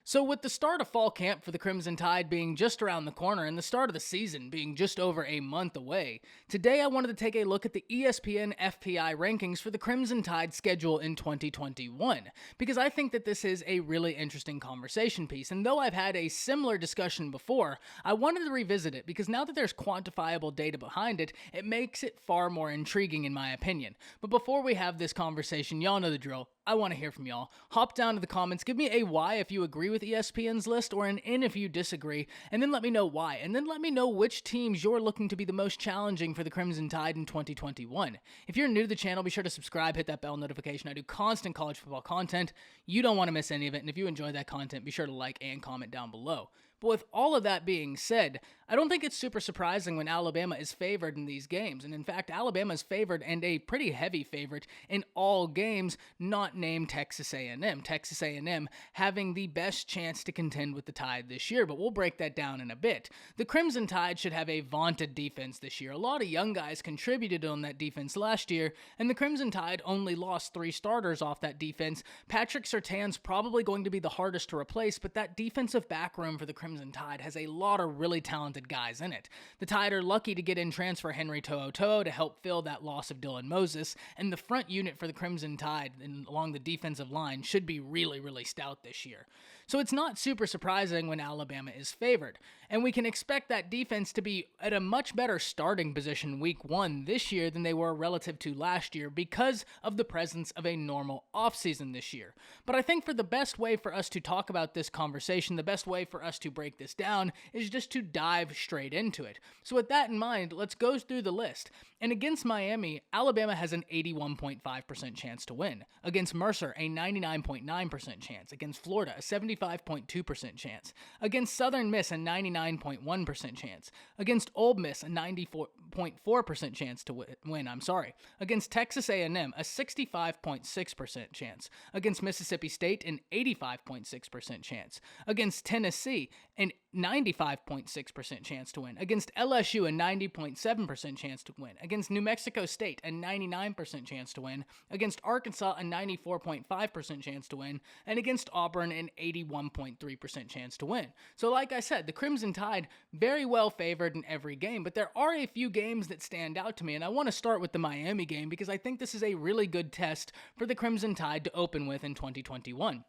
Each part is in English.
So, with the start of fall camp for the Crimson Tide being just around the corner and the start of the season being just over a month away, today I wanted to take a look at the ESPN FPI rankings for the Crimson Tide schedule in 2021, because I think that this is a really interesting conversation piece. And though I've had a similar discussion before, I wanted to revisit it because now that there's quantifiable data behind it, it makes it far more intriguing in my opinion. But before we have this conversation, y'all know the drill. I want to hear from y'all. Hop down to the comments, give me a Y if you agree with ESPN's list or an N if you disagree, and then let me know why. And then let me know which teams you're looking to be the most challenging for the Crimson Tide in 2021. If you're new to the channel, be sure to subscribe, hit that bell notification. I do constant college football content. You don't want to miss any of it, and if you enjoy that content, be sure to like and comment down below. But with all of that being said, I don't think it's super surprising when Alabama is favored in these games. And in fact, Alabama is favored and a pretty heavy favorite in all games not named Texas A&M. Texas A&M having the best chance to contend with the Tide this year, but we'll break that down in a bit. The Crimson Tide should have a vaunted defense this year. A lot of young guys contributed on that defense last year, and the Crimson Tide only lost 3 starters off that defense. Patrick Surtain's probably going to be the hardest to replace, but that defensive back room for the Crimson Tide has a lot of really talented guys in it. The Tide are lucky to get in transfer Henry To'oTo'o to help fill that loss of Dylan Moses, and the front unit for the Crimson Tide and along the defensive line should be really, really stout this year. So it's not super surprising when Alabama is favored, and we can expect that defense to be at a much better starting position week 1 this year than they were relative to last year because of the presence of a normal offseason this year. But I think for the best way for us to talk about this conversation, the best way for us to break this down is just to dive straight into it. So with that in mind, let's go through the list. And against Miami, Alabama has an 81.5% chance to win. Against Mercer, a 99.9% chance. Against Florida, a 75.2% chance. Against Southern Miss, a 99.1% chance. Against Ole Miss, a 94.4% chance to win. Against Texas A&M, a 65.6% chance. Against Mississippi State, an 85.6% chance. Against Tennessee, an 95.6% chance to win. Against LSU, a 90.7% chance to win. Against New Mexico State, a 99% chance to win. Against Arkansas, a 94.5% chance to win. And against Auburn, an 81.3% chance to win. So like I said, the Crimson Tide very well favored in every game, but there are a few games that stand out to me, and I want to start with the Miami game because I think this is a really good test for the Crimson Tide to open with in 2021.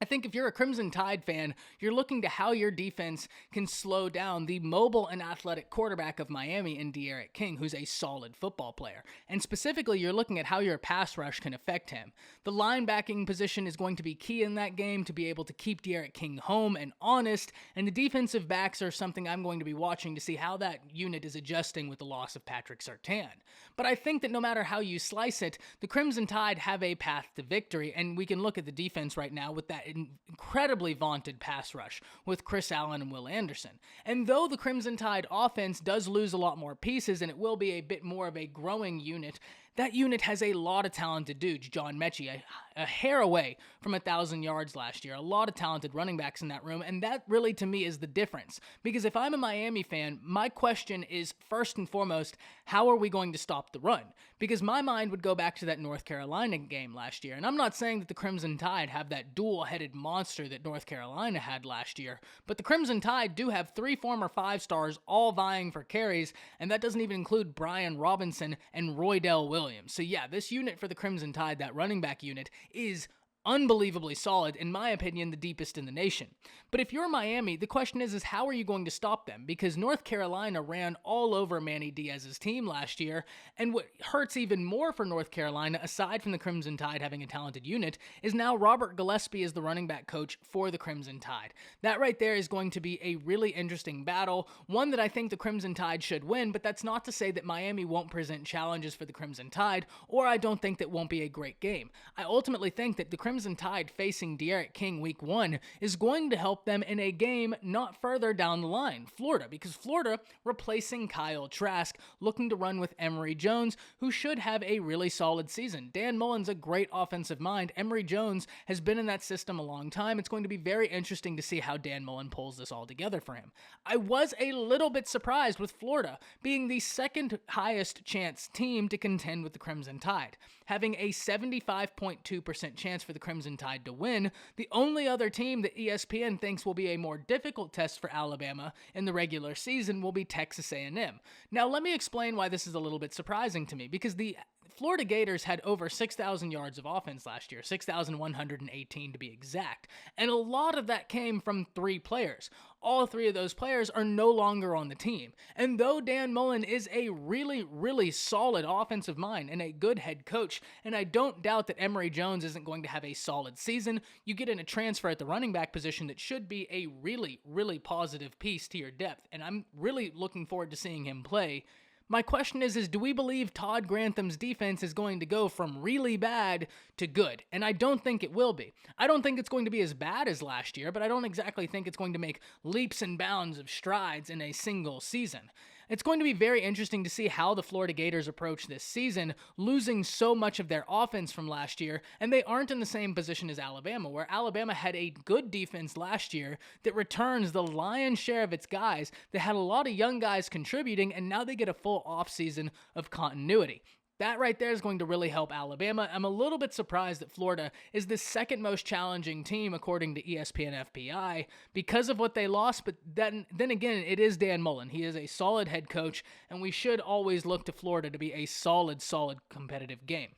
I think if you're a Crimson Tide fan, you're looking to how your defense can slow down the mobile and athletic quarterback of Miami in D'Eriq King, who's a solid football player. And specifically, you're looking at how your pass rush can affect him. The linebacking position is going to be key in that game to be able to keep D'Eriq King home and honest, and the defensive backs are something I'm going to be watching to see how that unit is adjusting with the loss of Patrick Surtain. But I think that no matter how you slice it, the Crimson Tide have a path to victory, and we can look at the defense right now with that incredibly vaunted pass rush with Chris Allen and Will Anderson. And though the Crimson Tide offense does lose a lot more pieces and it will be a bit more of a growing unit, that unit has a lot of talented dudes. John Mechie, a hair away from 1,000 yards last year. A lot of talented running backs in that room, and that really, to me, is the difference. Because if I'm a Miami fan, my question is, first and foremost, how are we going to stop the run? Because my mind would go back to that North Carolina game last year, and I'm not saying that the Crimson Tide have that dual-headed monster that North Carolina had last year, but the Crimson Tide do have 3 former 5-stars all vying for carries, and that doesn't even include Brian Robinson and Roydell Williams. So yeah, this unit for the Crimson Tide, that running back unit, is unbelievably solid, in my opinion, the deepest in the nation. But if you're Miami, the question is how are you going to stop them? Because North Carolina ran all over Manny Diaz's team last year, and what hurts even more for North Carolina, aside from the Crimson Tide having a talented unit, is now Robert Gillespie is the running back coach for the Crimson Tide. That right there is going to be a really interesting battle, one that I think the Crimson Tide should win, but that's not to say that Miami won't present challenges for the Crimson Tide, or I don't think that won't be a great game. I ultimately think that the Crimson Tide facing D'Eriq King week 1 is going to help them in a game not further down the line, Florida, because Florida replacing Kyle Trask, looking to run with Emory Jones, who should have a really solid season. Dan Mullen's a great offensive mind. Emory Jones has been in that system a long time. It's going to be very interesting to see how Dan Mullen pulls this all together for him. I was a little bit surprised with Florida being the second highest chance team to contend with the Crimson Tide, having a 75.2% chance for the Crimson Tide to win. The only other team that ESPN thinks will be a more difficult test for Alabama in the regular season will be Texas A&M. Now, let me explain why this is a little bit surprising to me, because the Florida Gators had over 6,000 yards of offense last year, 6,118 to be exact, and a lot of that came from 3 players. All 3 of those players are no longer on the team, and though Dan Mullen is a really solid offensive mind and a good head coach, and I don't doubt that Emory Jones isn't going to have a solid season, you get in a transfer at the running back position that should be a really positive piece to your depth, and I'm really looking forward to seeing him play. My question is do we believe Todd Grantham's defense is going to go from really bad to good? And I don't think it will be. I don't think it's going to be as bad as last year, but I don't exactly think it's going to make leaps and bounds of strides in a single season. It's going to be very interesting to see how the Florida Gators approach this season, losing so much of their offense from last year, and they aren't in the same position as Alabama, where Alabama had a good defense last year that returns the lion's share of its guys, that had a lot of young guys contributing, and now they get a full offseason of continuity. That right there is going to really help Alabama. I'm a little bit surprised that Florida is the second most challenging team according to ESPN FPI because of what they lost, but then again, it is Dan Mullen. He is a solid head coach, and we should always look to Florida to be a solid competitive game.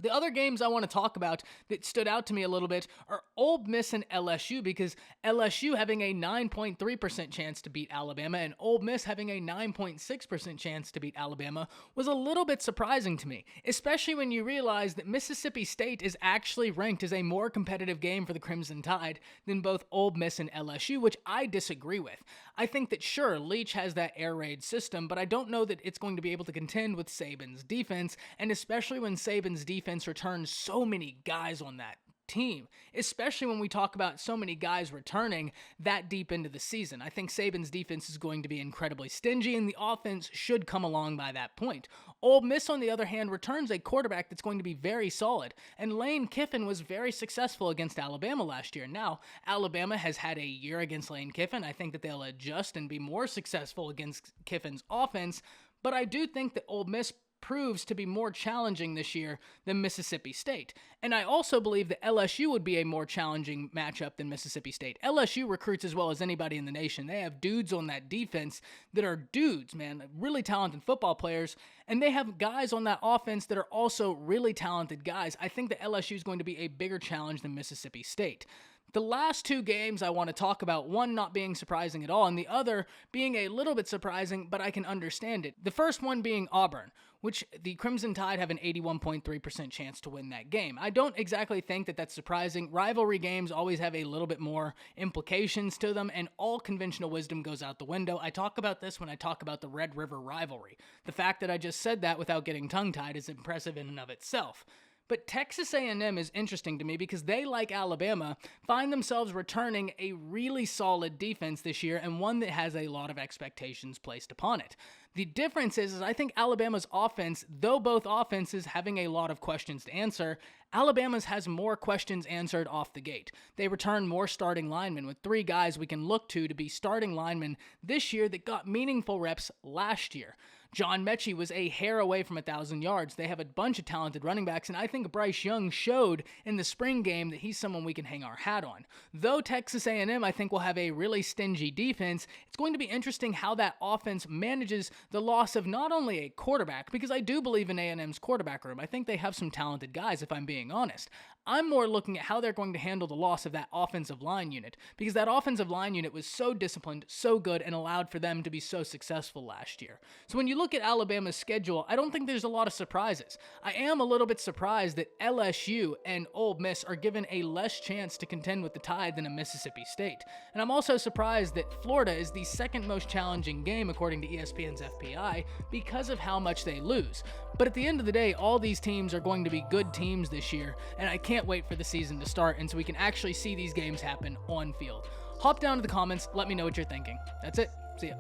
The other games I want to talk about that stood out to me a little bit are Ole Miss and LSU, because LSU having a 9.3% chance to beat Alabama and Ole Miss having a 9.6% chance to beat Alabama was a little bit surprising to me, especially when you realize that Mississippi State is actually ranked as a more competitive game for the Crimson Tide than both Ole Miss and LSU, which I disagree with. I think that sure, Leach has that air raid system, but I don't know that it's going to be able to contend with Saban's defense, and especially when Saban's defense returns so many guys on that team, especially when we talk about so many guys returning that deep into the season. I think Saban's defense is going to be incredibly stingy, and the offense should come along by that point. Ole Miss, on the other hand, returns a quarterback that's going to be very solid, and Lane Kiffin was very successful against Alabama last year. Now, Alabama has had a year against Lane Kiffin. I think that they'll adjust and be more successful against Kiffin's offense, but I do think that Ole Miss proves to be more challenging this year than Mississippi State. And I also believe that LSU would be a more challenging matchup than Mississippi State. LSU recruits as well as anybody in the nation. They have dudes on that defense that are dudes, man, really talented football players, and they have guys on that offense that are also really talented guys. I think that LSU is going to be a bigger challenge than Mississippi State. The last 2 games I want to talk about, one not being surprising at all, and the other being a little bit surprising, but I can understand it. The first one being Auburn, which the Crimson Tide have an 81.3% chance to win that game. I don't exactly think that that's surprising. Rivalry games always have a little bit more implications to them, and all conventional wisdom goes out the window. I talk about this when I talk about the Red River rivalry. The fact that I just said that without getting tongue-tied is impressive in and of itself. But Texas A&M is interesting to me because they, like Alabama, find themselves returning a really solid defense this year, and one that has a lot of expectations placed upon it. The difference is I think Alabama's offense, though both offenses having a lot of questions to answer, Alabama's has more questions answered off the gate. They return more starting linemen, with 3 guys we can look to be starting linemen this year that got meaningful reps last year. John Mechie was a hair away from 1,000 yards. They have a bunch of talented running backs, and I think Bryce Young showed in the spring game that he's someone we can hang our hat on. Though Texas A&M, I think, will have a really stingy defense, it's going to be interesting how that offense manages the loss of not only a quarterback, because I do believe in A&M's quarterback room. I think they have some talented guys, if I'm being honest. I'm more looking at how they're going to handle the loss of that offensive line unit, because that offensive line unit was so disciplined, so good, and allowed for them to be so successful last year. So when you look at Alabama's schedule, I don't think there's a lot of surprises. I am a little bit surprised that LSU and Ole Miss are given a less chance to contend with the Tide than a Mississippi State. And I'm also surprised that Florida is the second most challenging game according to ESPN's FPI because of how much they lose. But at the end of the day, all these teams are going to be good teams this year, and I can't wait for the season to start and so we can actually see these games happen on field. Hop down to the comments, let me know what you're thinking. That's it. See ya.